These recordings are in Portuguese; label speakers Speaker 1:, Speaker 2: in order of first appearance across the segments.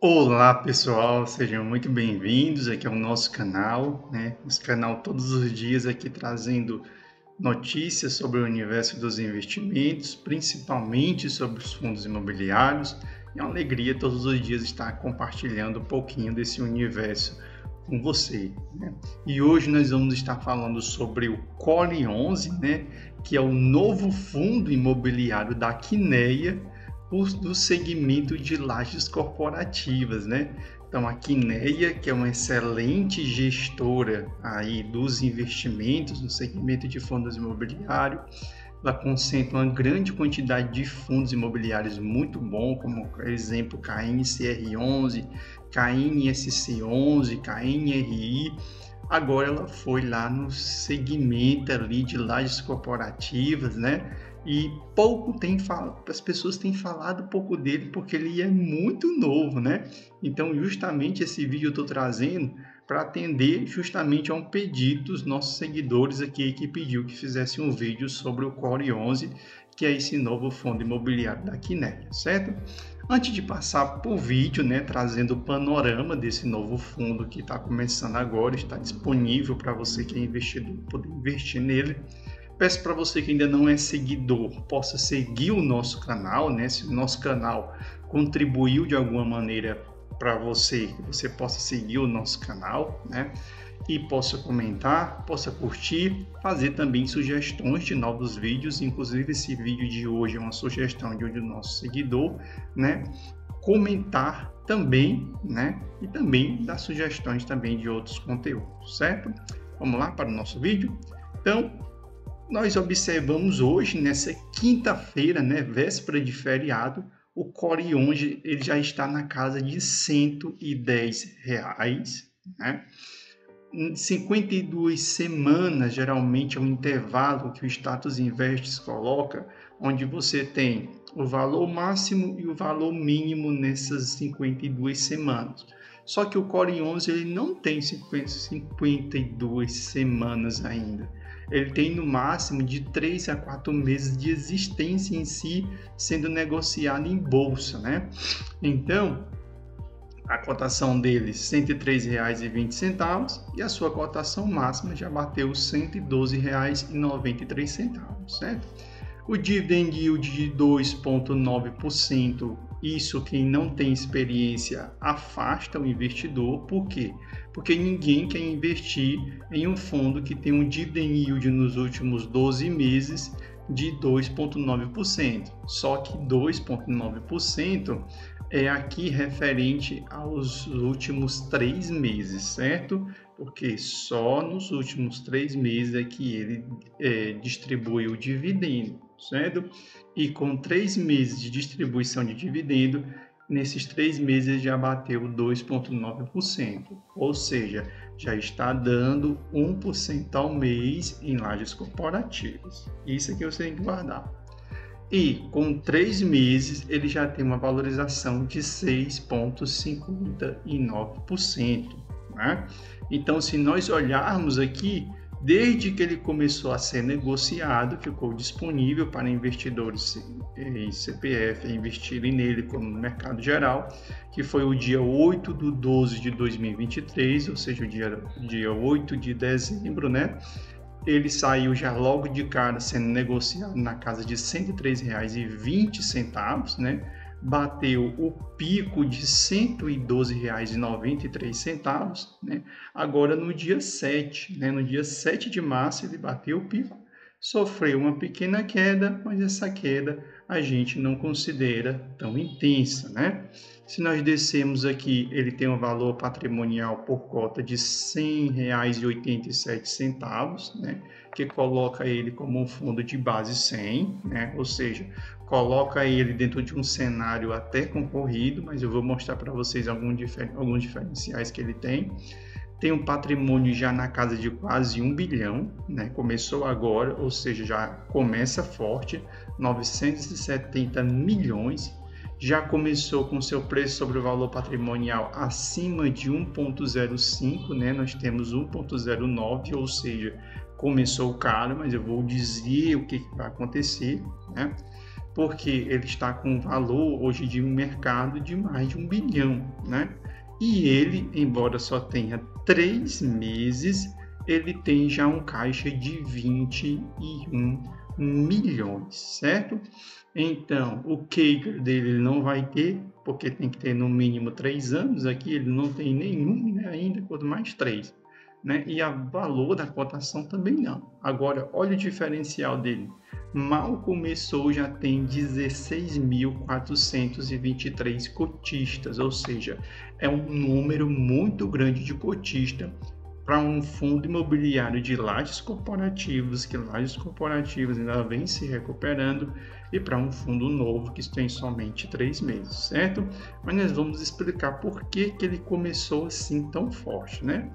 Speaker 1: Olá pessoal, sejam muito bem-vindos aqui ao nosso canal, né? Esse canal todos os dias aqui trazendo notícias sobre o universo dos investimentos, principalmente sobre os fundos imobiliários. É uma alegria todos os dias estar compartilhando um pouquinho desse universo com você, né? E hoje nós vamos estar falando sobre o Core 11, né? Que é o novo fundo imobiliário da Quineia, do segmento de lajes corporativas, né? Então, a Quineia, que é uma excelente gestora aí dos investimentos no segmento de fundos imobiliários, ela concentra uma grande quantidade de fundos imobiliários muito bons, como, por exemplo, KNCR11, KNSC11, KNRI. Agora ela foi lá no segmento ali de lajes corporativas, né? E as pessoas têm falado pouco dele porque ele é muito novo, né? Então, justamente esse vídeo eu estou trazendo para atender justamente a um pedido dos nossos seguidores aqui que pediu que fizesse um vídeo sobre o Core 11, que é esse novo fundo imobiliário da Quineia, certo? Antes de passar para o vídeo, né, trazendo o panorama desse novo fundo que está começando agora, está disponível para você que é investidor poder investir nele. Peço para você que ainda não é seguidor, possa seguir o nosso canal, né? Se o nosso canal contribuiu de alguma maneira para você, que você possa seguir o nosso canal, né? E possa comentar, possa curtir, fazer também sugestões de novos vídeos, inclusive esse vídeo de hoje é uma sugestão de um do nosso seguidor, né? Comentar também, né? E também dar sugestões também de outros conteúdos, certo? Vamos lá para o nosso vídeo? Então, nós observamos hoje, nessa quinta-feira, né, véspera de feriado, o Core 11 ele já está na casa de R$110, né? Em 52 semanas, geralmente é um intervalo que o Status Invests coloca, onde você tem o valor máximo e o valor mínimo nessas 52 semanas. Só que o Core 11 ele não tem 52 semanas ainda. Ele tem no máximo de 3 a 4 meses de existência em si, sendo negociado em bolsa, né? Então, a cotação dele R$ 103,20 e a sua cotação máxima já bateu R$ 112,93, certo? O dividend yield de 2,9%, isso quem não tem experiência afasta o investidor. Por quê? Porque ninguém quer investir em um fundo que tem um dividend yield nos últimos 12 meses de 2,9%. Só que 2,9% é aqui referente aos últimos 3 meses, certo? Porque só nos últimos 3 meses é que ele distribui o dividendo, certo? E com 3 meses de distribuição de dividendo, nesses 3 meses já bateu 2,9%, ou seja, já está dando 1% ao mês em lajes corporativas. Isso aqui você tem que guardar. E com 3 meses ele já tem uma valorização de 6,59%, né? Então, se nós olharmos aqui, desde que ele começou a ser negociado, ficou disponível para investidores em CPF investirem nele como no mercado geral, que foi o dia 8/12/2023, ou seja, o dia 8 de dezembro, né? Ele saiu já logo de cara sendo negociado na casa de R$ 103,20, né? Bateu o pico de R$ 112,93, né? Agora no dia 7, né? No dia 7 de março ele bateu o pico, sofreu uma pequena queda, mas essa queda a gente não considera tão intensa, né? Se nós descermos aqui, ele tem um valor patrimonial por cota de R$ 100,87, né? Que coloca ele como um fundo de base 100, né? Ou seja, coloca ele dentro de um cenário até concorrido, mas eu vou mostrar para vocês alguns diferenciais que ele tem. Tem um patrimônio já na casa de quase 1 bilhão, né? Começou agora, ou seja, já começa forte, 970 milhões. Já começou com seu preço sobre o valor patrimonial acima de 1,05, né? Nós temos 1,09, ou seja, começou caro, mas eu vou dizer o que vai acontecer, né? porque ele está com um valor hoje de mercado de mais de 1 bilhão, né? E ele, embora só tenha 3 meses, ele tem já um caixa de 21 milhões, certo? Então, o CAGR dele ele não vai ter, porque tem que ter no mínimo 3 anos, aqui ele não tem nenhum, né, ainda, quanto mais 3. Né? E o valor da cotação também não. Agora, olha o diferencial dele. Mal começou, já tem 16.423 cotistas, ou seja, é um número muito grande de cotistas para um fundo imobiliário de lajes corporativos, que lajes corporativas ainda vem se recuperando, e para um fundo novo que tem somente 3 meses, certo? Mas nós vamos explicar por que ele começou assim tão forte, né?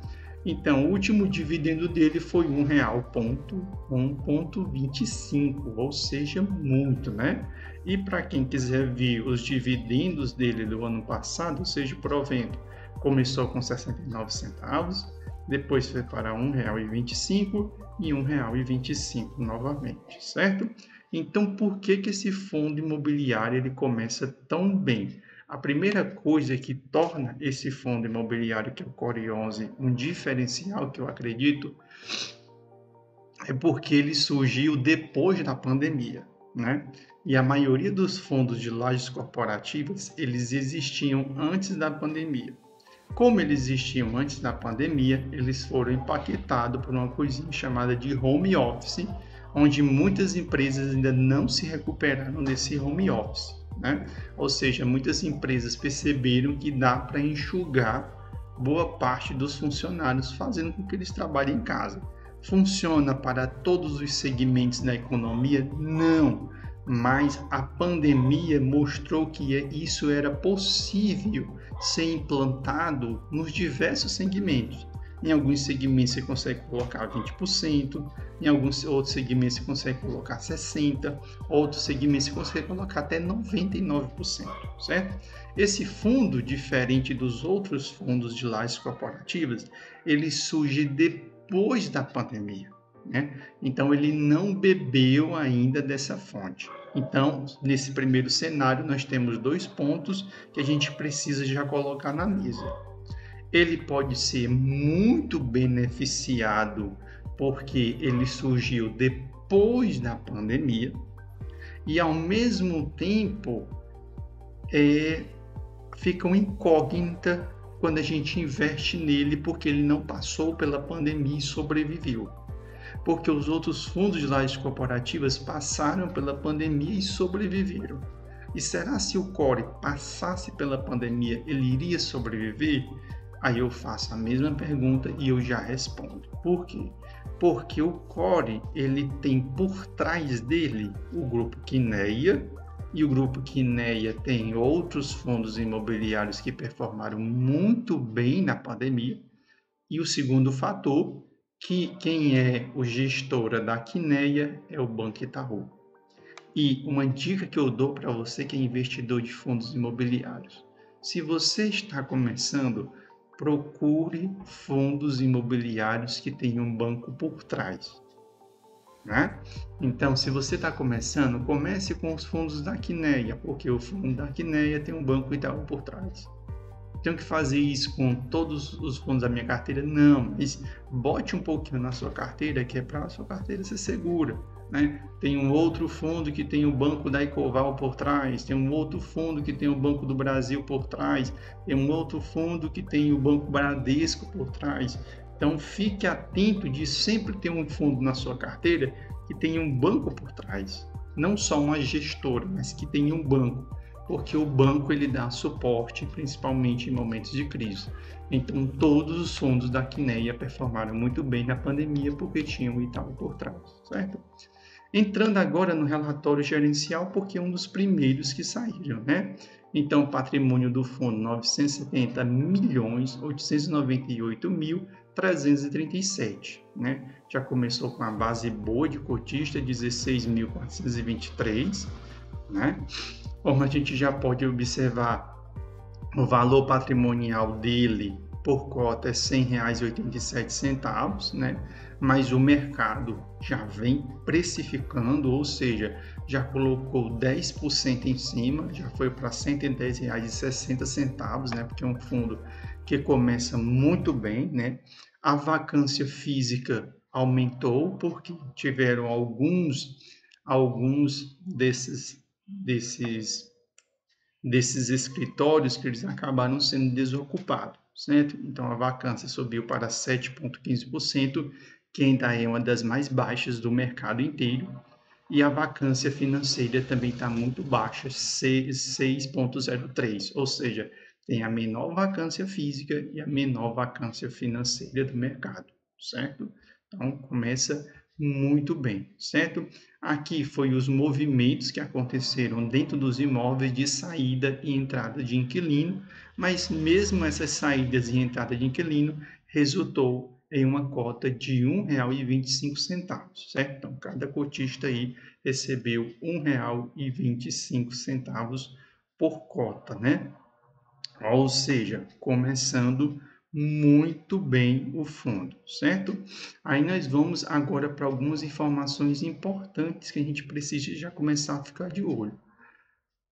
Speaker 1: Então, o último dividendo dele foi R$ 1,25, ou seja, muito, né? E para quem quiser ver os dividendos dele do ano passado, ou seja, o provento, começou com 69 centavos, depois foi para R$ 1,25 e R$ 1,25 novamente, certo? Então, por que esse fundo imobiliário ele começa tão bem? A primeira coisa que torna esse fundo imobiliário, que é o Core 11, um diferencial, que eu acredito, é porque ele surgiu depois da pandemia, né? E a maioria dos fundos de lajes corporativas, eles existiam antes da pandemia. Como eles existiam antes da pandemia, eles foram empaquetados por uma coisinha chamada de home office, onde muitas empresas ainda não se recuperaram desse home office, né? Ou seja, muitas empresas perceberam que dá para enxugar boa parte dos funcionários, fazendo com que eles trabalhem em casa. Funciona para todos os segmentos da economia? Não, mas a pandemia mostrou que isso era possível ser implantado nos diversos segmentos. Em alguns segmentos você consegue colocar 20%, em alguns outros segmentos você consegue colocar 60%, outros segmentos você consegue colocar até 99%, certo? Esse fundo, diferente dos outros fundos de lajes corporativas, ele surge depois da pandemia, né? Então ele não bebeu ainda dessa fonte. Então, nesse primeiro cenário, nós temos 2 pontos que a gente precisa já colocar na mesa. Ele pode ser muito beneficiado porque ele surgiu depois da pandemia e, ao mesmo tempo, fica uma incógnita quando a gente investe nele porque ele não passou pela pandemia e sobreviveu. Porque os outros fundos de lajes corporativas passaram pela pandemia e sobreviveram. E será se o Core passasse pela pandemia, ele iria sobreviver? Aí eu faço a mesma pergunta e eu já respondo. Por quê? Porque o Core, ele tem por trás dele o grupo Kinea, e o grupo Kinea tem outros fundos imobiliários que performaram muito bem na pandemia. E o segundo fator, que quem é o gestora da Kinea é o Banco Itaú. E uma dica que eu dou para você que é investidor de fundos imobiliários: se você está começando, procure fundos imobiliários que tenham um banco por trás, né? Então, se você está começando, comece com os fundos da Kinea, porque o fundo da Kinea tem um banco Itaú por trás. Tenho que fazer isso com todos os fundos da minha carteira? Não, mas bote um pouquinho na sua carteira, que é para a sua carteira ser segura, né? Tem um outro fundo que tem o Banco da Ecoval por trás, tem um outro fundo que tem o Banco do Brasil por trás, tem um outro fundo que tem o Banco Bradesco por trás. Então, fique atento de sempre ter um fundo na sua carteira que tenha um banco por trás, não só uma gestora, mas que tenha um banco, porque o banco ele dá suporte, principalmente em momentos de crise. Então, todos os fundos da Kinea performaram muito bem na pandemia porque tinham o Itaú por trás, certo? Entrando agora no relatório gerencial, porque é um dos primeiros que saíram, né? Então, o patrimônio do fundo, 970.898.337, né? Já começou com a base boa de cotista, 16.423, né? Como a gente já pode observar, o valor patrimonial dele por cota é R$ 100,87, né? Mas o mercado já vem precificando, ou seja, já colocou 10% em cima, já foi para R$ 110,60, né? Porque é um fundo que começa muito bem, né? A vacância física aumentou porque tiveram alguns desses escritórios que eles acabaram sendo desocupados, certo? Então a vacância subiu para 7,15%, que ainda é uma das mais baixas do mercado inteiro, e a vacância financeira também está muito baixa, 6,03%, ou seja, tem a menor vacância física e a menor vacância financeira do mercado, certo? Então começa muito bem, certo? Aqui foi os movimentos que aconteceram dentro dos imóveis de saída e entrada de inquilino, mas mesmo essas saídas e entrada de inquilino resultou em uma cota de R$ 1,25, certo? Então, cada cotista aí recebeu R$ 1,25 por cota, né? Ou seja, começando muito bem o fundo, certo? Aí nós vamos agora para algumas informações importantes que a gente precisa já começar a ficar de olho.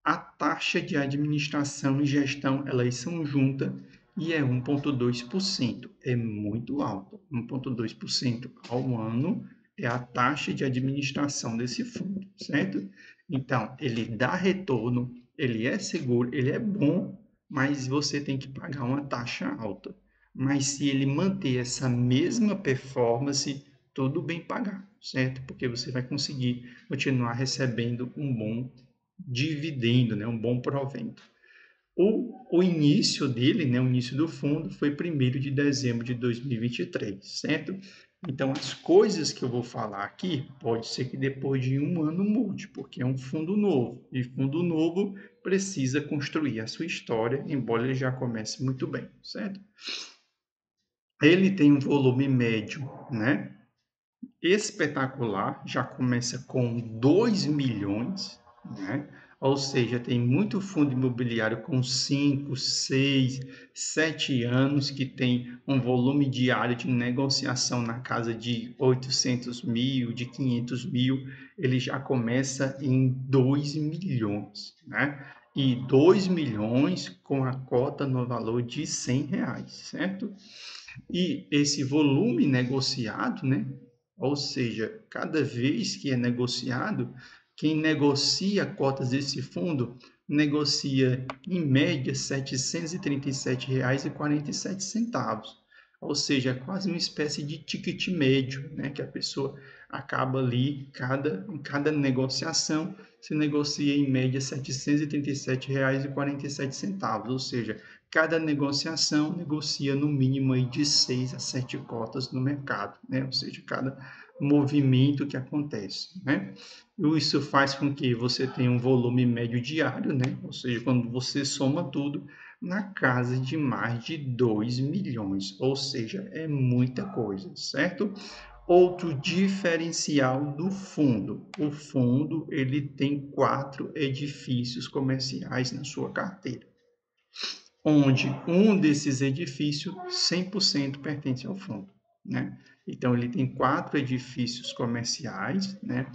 Speaker 1: A taxa de administração e gestão, elas são juntas e é 1,2%. É muito alto. 1,2% ao ano é a taxa de administração desse fundo, certo? Então, ele dá retorno, ele é seguro, ele é bom, mas você tem que pagar uma taxa alta. Mas se ele manter essa mesma performance, tudo bem pagar, certo? Porque você vai conseguir continuar recebendo um bom dividendo, né, um bom provento. O início dele, né, o início do fundo foi 1º de dezembro de 2023, certo? Então, as coisas que eu vou falar aqui, pode ser que depois de um ano mude, porque é um fundo novo, e fundo novo precisa construir a sua história, embora ele já comece muito bem, certo? Ele tem um volume médio, né, espetacular, já começa com 2 milhões, né? Ou seja, tem muito fundo imobiliário com 5, 6, 7 anos que tem um volume diário de negociação na casa de 800 mil, de 500 mil, ele já começa em 2 milhões, né? E 2 milhões com a cota no valor de R$ 100, certo? E esse volume negociado, né? Ou seja, cada vez que é negociado, quem negocia cotas desse fundo negocia em média R$ 737,47. Ou seja, quase uma espécie de ticket médio, né? Que a pessoa acaba ali, em cada negociação, se negocia em média R$ 737,47. Ou seja, cada negociação negocia no mínimo aí de 6 a 7 cotas no mercado, né? Ou seja, cada movimento que acontece, né? E isso faz com que você tenha um volume médio diário, né? Ou seja, quando você soma tudo, na casa de mais de 2 milhões, ou seja, é muita coisa, certo? Outro diferencial do fundo, o fundo ele tem 4 edifícios comerciais na sua carteira, onde um desses edifícios 100% pertence ao fundo, né? Então ele tem 4 edifícios comerciais, né?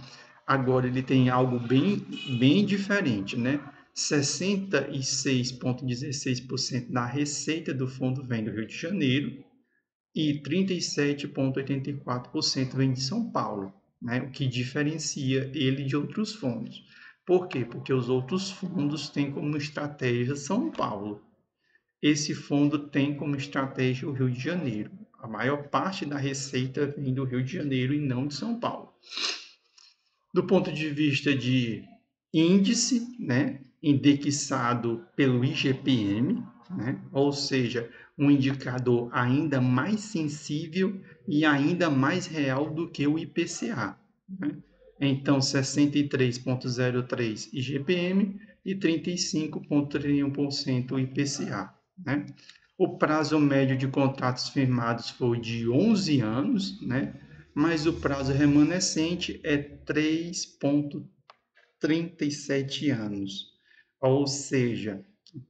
Speaker 1: Agora ele tem algo bem diferente, né? 66,16% da receita do fundo vem do Rio de Janeiro e 37,84% vem de São Paulo, né? O que diferencia ele de outros fundos. Por quê? Porque os outros fundos têm como estratégia São Paulo. Esse fundo tem como estratégia o Rio de Janeiro. A maior parte da receita vem do Rio de Janeiro e não de São Paulo. Do ponto de vista de índice, né, indexado pelo IGPM, né, ou seja, um indicador ainda mais sensível e ainda mais real do que o IPCA, né? Então, 63,03 IGPM e 35,31% IPCA, né? O prazo médio de contratos firmados foi de 11 anos, né? Mas o prazo remanescente é 3,37 anos. Ou seja,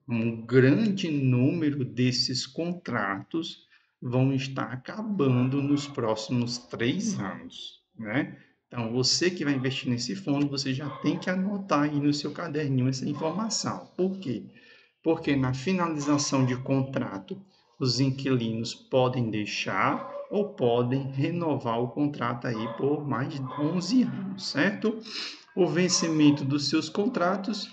Speaker 1: Um grande número desses contratos vão estar acabando nos próximos 3 anos, né? Então, você que vai investir nesse fundo, você já tem que anotar aí no seu caderninho essa informação. Por quê? Porque na finalização de contrato, os inquilinos podem deixar ou podem renovar o contrato aí por mais de 11 anos, certo? O vencimento dos seus contratos,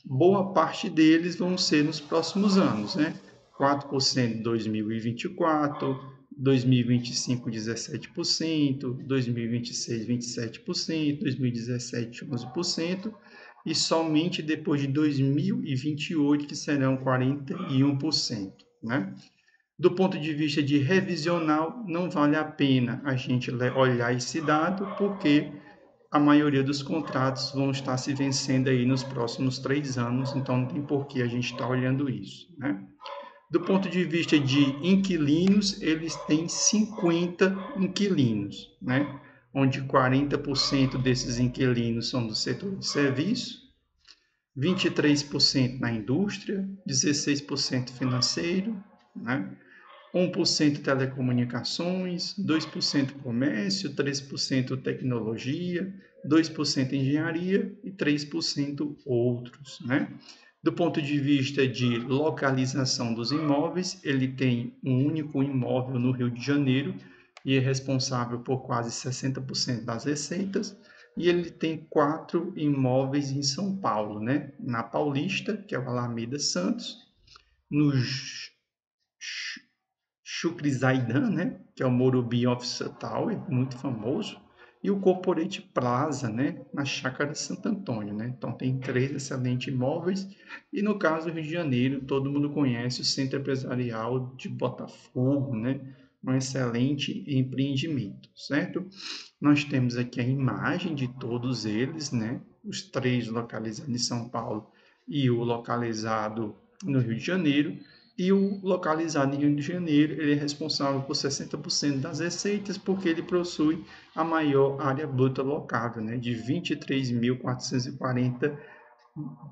Speaker 1: boa parte deles vão ser nos próximos anos, né? 4% em 2024, 2025, 17%, 2026, 27%, 2017, 11%, e somente depois de 2028 que serão 41%, né? Do ponto de vista de revisional, não vale a pena a gente olhar esse dado, porque a maioria dos contratos vão estar se vencendo aí nos próximos 3 anos, então não tem por que a gente estar olhando isso, né? Do ponto de vista de inquilinos, eles têm 50 inquilinos, né? Onde 40% desses inquilinos são do setor de serviço, 23% na indústria, 16% financeiro, né? 1% telecomunicações, 2% comércio, 3% tecnologia, 2% engenharia e 3% outros, né? Do ponto de vista de localização dos imóveis, ele tem um único imóvel no Rio de Janeiro e é responsável por quase 60% das receitas, e ele tem 4 imóveis em São Paulo, né? Na Paulista, que é o Alameda Santos, no Chukrizaidan, né, que é o Morumbi Office Tower, muito famoso, e o Corporate Plaza, né, na Chácara de Santo Antônio, né? Então tem 3 excelentes imóveis, e no caso do Rio de Janeiro, todo mundo conhece o Centro Empresarial de Botafogo, né? Um excelente empreendimento, certo? Nós temos aqui a imagem de todos eles, né? Os 3 localizados em São Paulo e o localizado no Rio de Janeiro. E o localizado em Rio de Janeiro, ele é responsável por 60% das receitas, porque ele possui a maior área bruta locável, né, de 23.440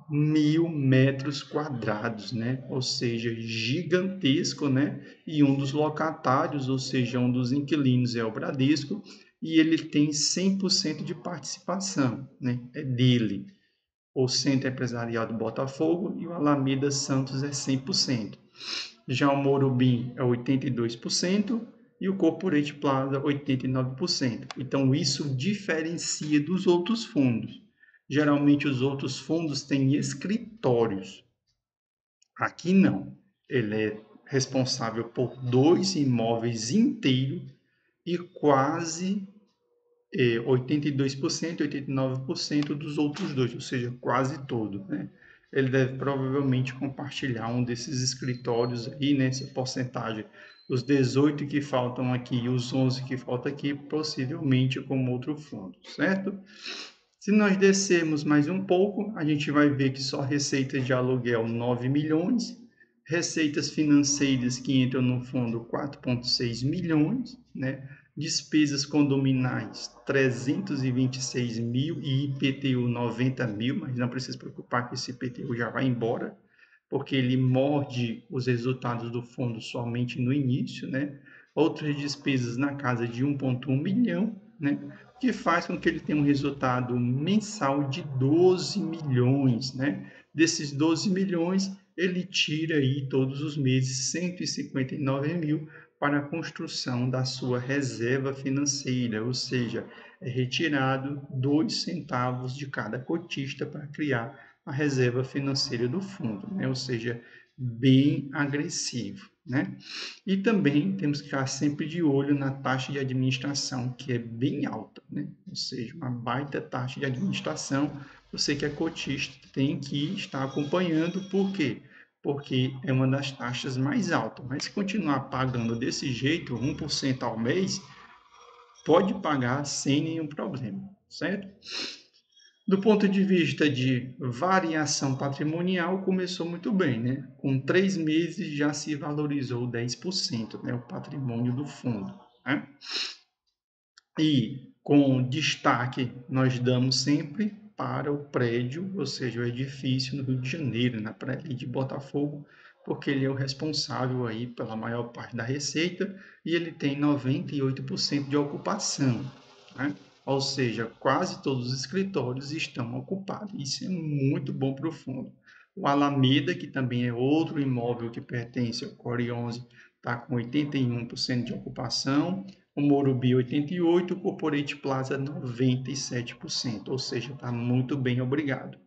Speaker 1: mil metros quadrados, né? Ou seja, gigantesco, né? E um dos locatários, ou seja, um dos inquilinos é o Bradesco, e ele tem 100% de participação, né? É dele. O Centro Empresarial do Botafogo e o Alameda Santos é 100%. Já o Morumbi é 82% e o Corporate Plaza 89%. Então, isso diferencia dos outros fundos. Geralmente, os outros fundos têm escritórios. Aqui não. Ele é responsável por 2 imóveis inteiros e quase 82%, 89% dos outros 2, ou seja, quase todo, né? Ele deve provavelmente compartilhar um desses escritórios aí, nessa porcentagem, os 18 que faltam aqui e os 11 que faltam aqui, possivelmente com outro fundo, certo? Se nós descermos mais um pouco, a gente vai ver que só receitas de aluguel 9 milhões, receitas financeiras que entram no fundo 4,6 milhões, né? Despesas condominais 326 mil e IPTU 90 mil, mas não precisa se preocupar que esse IPTU já vai embora, porque ele morde os resultados do fundo somente no início, né? Outras despesas na casa de 1,1 milhão, né? Que faz com que ele tenha um resultado mensal de 12 milhões, né? Desses 12 milhões, ele tira aí todos os meses 159 mil para a construção da sua reserva financeira, ou seja, é retirado 2 centavos de cada cotista para criar a reserva financeira do fundo, né? Ou seja, bem agressivo, né? E também temos que ficar sempre de olho na taxa de administração, que é bem alta, né? Ou seja, uma baita taxa de administração. Você que é cotista tem que estar acompanhando, por quê? Porque é uma das taxas mais altas. Mas se continuar pagando desse jeito, 1% ao mês, pode pagar sem nenhum problema, certo? Do ponto de vista de variação patrimonial, começou muito bem, né? Com 3 meses já se valorizou 10%, né? O patrimônio do fundo, né? E com destaque, nós damos sempre para o prédio, ou seja, o edifício no Rio de Janeiro, na praia ali de Botafogo, porque ele é o responsável aí pela maior parte da receita e ele tem 98% de ocupação, né? Ou seja, quase todos os escritórios estão ocupados. Isso é muito bom para o fundo. O Alameda, que também é outro imóvel que pertence ao Core 11, está com 81% de ocupação. O Morumbi 88%, o Corporate Plaza 97%, ou seja, está muito bem, obrigado.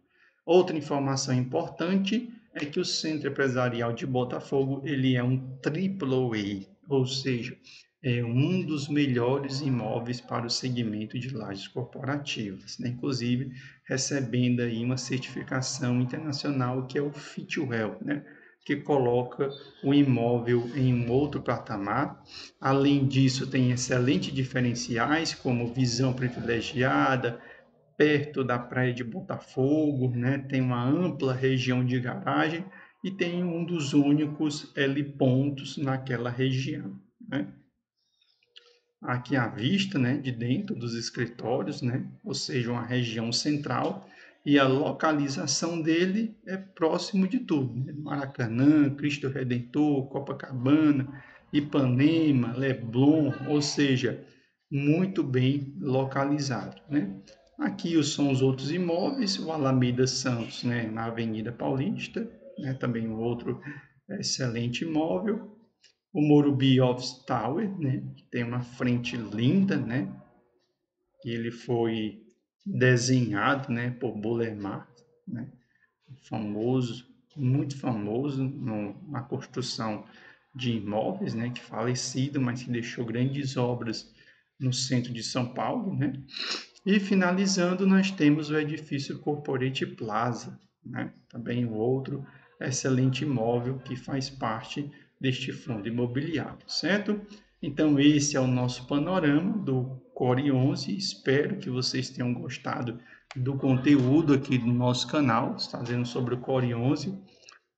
Speaker 1: Outra informação importante é que o Centro Empresarial de Botafogo ele é um AAA, ou seja, é um dos melhores imóveis para o segmento de lajes corporativas, né? Inclusive recebendo aí uma certificação internacional que é o Fitwel, né? Que coloca o imóvel em um outro patamar. Além disso, tem excelentes diferenciais como visão privilegiada, perto da praia de Botafogo, né? Tem uma ampla região de garagem e tem um dos únicos helipontos naquela região, né? Aqui à vista, né, de dentro dos escritórios, né? Ou seja, uma região central e a localização dele é próximo de tudo, né? Maracanã, Cristo Redentor, Copacabana, Ipanema, Leblon, ou seja, muito bem localizado, né? Aqui são os outros imóveis, o Alameda Santos, né, na Avenida Paulista, né, também um outro excelente imóvel. O Morumbi Office Tower, né, que tem uma frente linda, né, que ele foi desenhado, né, por Bolemar, né, famoso, muito famoso na construção de imóveis, né, que falecido, mas que deixou grandes obras no centro de São Paulo, né. E finalizando, nós temos o edifício Corporate Plaza, né? Também o outro excelente imóvel que faz parte deste fundo imobiliário, certo? Então, esse é o nosso panorama do Core 11. Espero que vocês tenham gostado do conteúdo aqui do nosso canal, fazendo sobre o Core 11,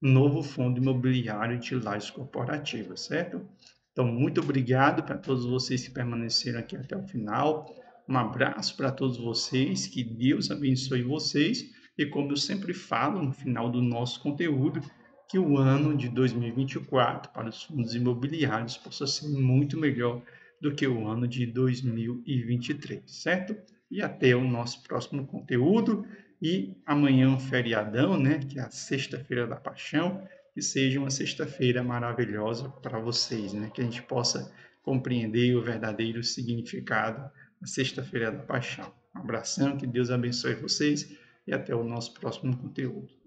Speaker 1: novo fundo imobiliário de lajes corporativas, certo? Então, muito obrigado para todos vocês que permaneceram aqui até o final. Um abraço para todos vocês, que Deus abençoe vocês. E como eu sempre falo no final do nosso conteúdo, que o ano de 2024 para os fundos imobiliários possa ser muito melhor do que o ano de 2023, certo? E até o nosso próximo conteúdo. E amanhã um feriadão, né? Que é a Sexta-feira da Paixão. Que seja uma sexta-feira maravilhosa para vocês, né? Que a gente possa compreender o verdadeiro significado da Sexta-feira da Paixão. Um abração, que Deus abençoe vocês e até o nosso próximo conteúdo.